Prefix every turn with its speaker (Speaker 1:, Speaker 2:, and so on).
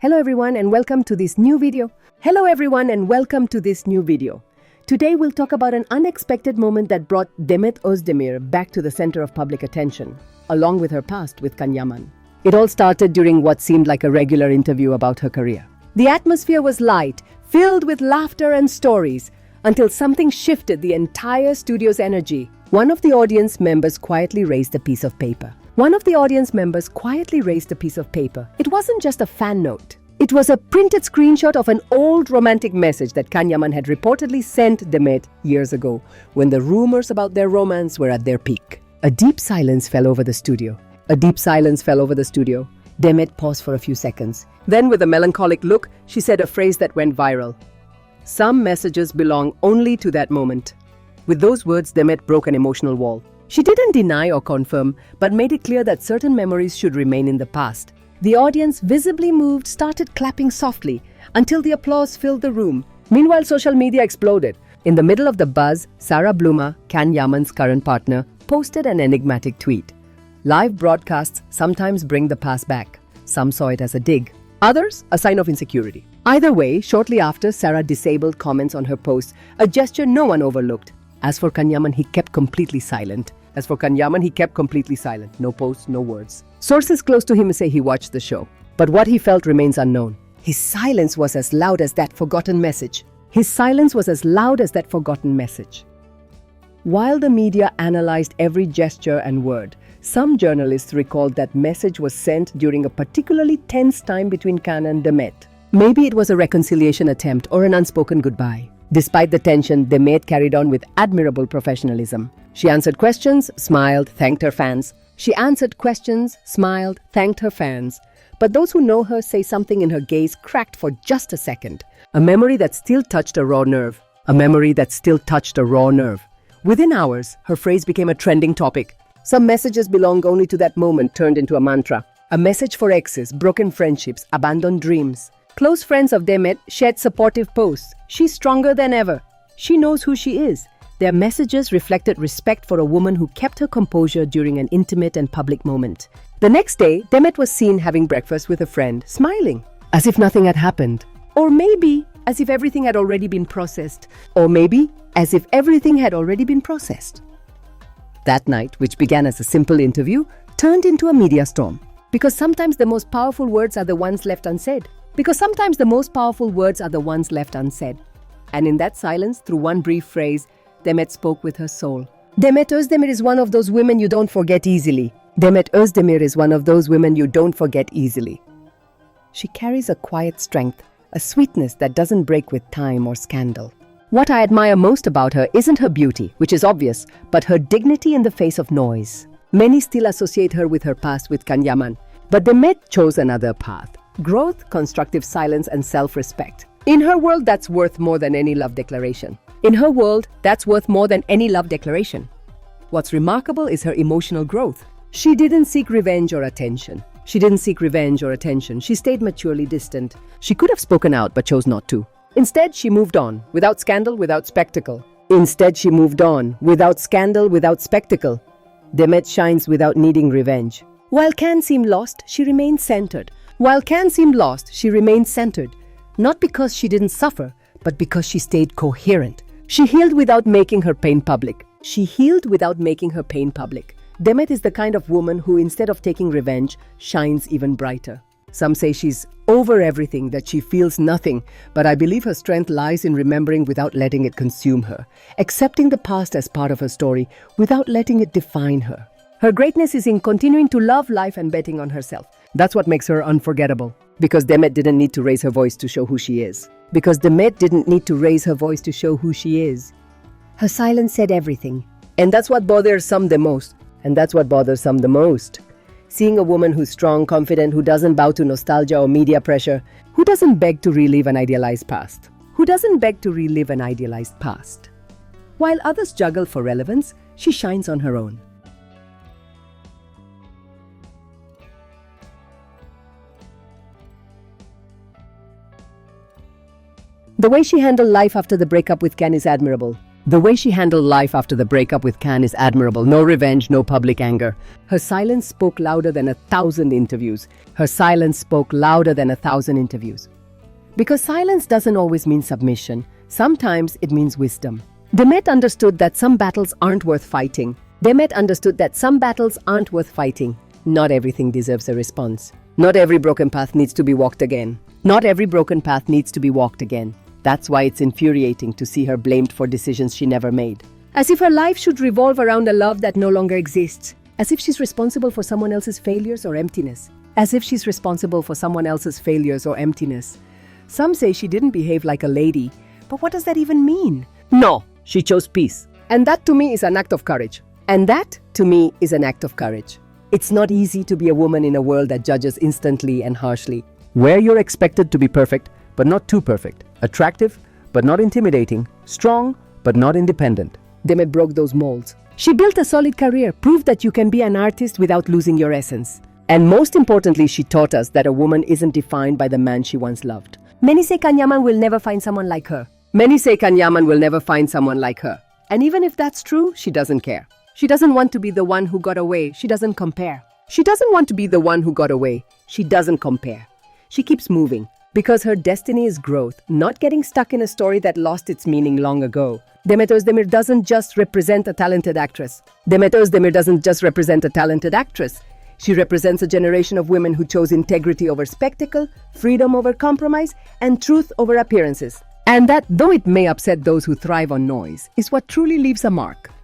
Speaker 1: Hello everyone and welcome to this new video. Today we'll talk about an unexpected moment that brought Demet Özdemir back to the center of public attention, along with her past with Yaman. It all started during what seemed like a regular interview about her career. The atmosphere was light, filled with laughter and stories, until something shifted the entire studio's energy. One of the audience members quietly raised a piece of paper. It wasn't just a fan note. It was a printed screenshot of an old romantic message that Yaman had reportedly sent Demet years ago, when the rumors about their romance were at their peak. A deep silence fell over the studio. Demet paused for a few seconds. Then, with a melancholic look, she said a phrase that went viral. "Some messages belong only to that moment." With those words, Demet broke an emotional wall. She didn't deny or confirm, but made it clear that certain memories should remain in the past. The audience, visibly moved, started clapping softly until the applause filled the room. Meanwhile, social media exploded. In the middle of the buzz, Sarah Bluma, Yaman's current partner, posted an enigmatic tweet. Live broadcasts sometimes bring the past back. Some saw it as a dig, others a sign of insecurity. Either way, shortly after, Sarah disabled comments on her posts, a gesture no one overlooked. As for Yaman, he kept completely silent. No posts, no words. Sources close to him say he watched the show, but what he felt remains unknown. His silence was as loud as that forgotten message. While the media analyzed every gesture and word, some journalists recalled that message was sent during a particularly tense time between Can and Demet. Maybe it was a reconciliation attempt or an unspoken goodbye. Despite the tension, Demet carried on with admirable professionalism. She answered questions, smiled, thanked her fans. But those who know her say something in her gaze cracked for just a second. A memory that still touched a raw nerve. Within hours, her phrase became a trending topic. Some messages belong only to that moment turned into a mantra. A message for exes, broken friendships, abandoned dreams. Close friends of Demet shared supportive posts. She's stronger than ever. She knows who she is. Their messages reflected respect for a woman who kept her composure during an intimate and public moment. The next day, Demet was seen having breakfast with a friend, smiling, as if nothing had happened. Or maybe as if everything had already been processed. That night, which began as a simple interview, turned into a media storm. Because sometimes the most powerful words are the ones left unsaid. And in that silence, through one brief phrase, Demet spoke with her soul. Demet Özdemir is one of those women you don't forget easily. She carries a quiet strength, a sweetness that doesn't break with time or scandal. What I admire most about her isn't her beauty, which is obvious, but her dignity in the face of noise. Many still associate her with her past with Yaman, but Demet chose another path. Growth, constructive silence, and self-respect. In her world, that's worth more than any love declaration. What's remarkable is her emotional growth. She didn't seek revenge or attention. She stayed maturely distant. She could have spoken out but chose not to. Instead, she moved on, without scandal, without spectacle. Demet shines without needing revenge. While Can seemed lost, she remained centered. Not because she didn't suffer, but because she stayed coherent. She healed without making her pain public. Demet is the kind of woman who, instead of taking revenge, shines even brighter. Some say she's over everything, that she feels nothing, but I believe her strength lies in remembering without letting it consume her, accepting the past as part of her story without letting it define her. Her greatness is in continuing to love life and betting on herself. That's what makes her unforgettable. Because Demet didn't need to raise her voice to show who she is. Her silence said everything. And that's what bothers some the most. Seeing a woman who's strong, confident, who doesn't bow to nostalgia or media pressure, who doesn't beg to relive an idealized past. While others juggle for relevance, she shines on her own. The way she handled life after the breakup with Can is admirable. The way she handled life after the breakup with Can is admirable. No revenge, no public anger. Her silence spoke louder than 1,000 interviews. Her silence spoke louder than 1,000 interviews. Because silence doesn't always mean submission. Sometimes it means wisdom. Demet understood that some battles aren't worth fighting. Demet understood that some battles aren't worth fighting. Not everything deserves a response. Not every broken path needs to be walked again. Not every broken path needs to be walked again. That's why it's infuriating to see her blamed for decisions she never made. As if her life should revolve around a love that no longer exists. As if she's responsible for someone else's failures or emptiness. As if she's responsible for someone else's failures or emptiness. Some say she didn't behave like a lady, but what does that even mean? No, she chose peace. And that to me is an act of courage. And that to me is an act of courage. It's not easy to be a woman in a world that judges instantly and harshly. Where you're expected to be perfect, but not too perfect. Attractive, but not intimidating. Strong, but not independent. Demet broke those molds. She built a solid career, proved that you can be an artist without losing your essence. And most importantly, she taught us that a woman isn't defined by the man she once loved. Many say Yaman will never find someone like her. Many say Yaman will never find someone like her. And even if that's true, she doesn't care. She doesn't want to be the one who got away. She doesn't compare. She doesn't want to be the one who got away. She doesn't compare. She keeps moving. Because her destiny is growth, not getting stuck in a story that lost its meaning long ago. Demet Özdemir doesn't just represent a talented actress. Demet Özdemir doesn't just represent a talented actress. She represents a generation of women who chose integrity over spectacle, freedom over compromise, and truth over appearances. And that, though it may upset those who thrive on noise, is what truly leaves a mark.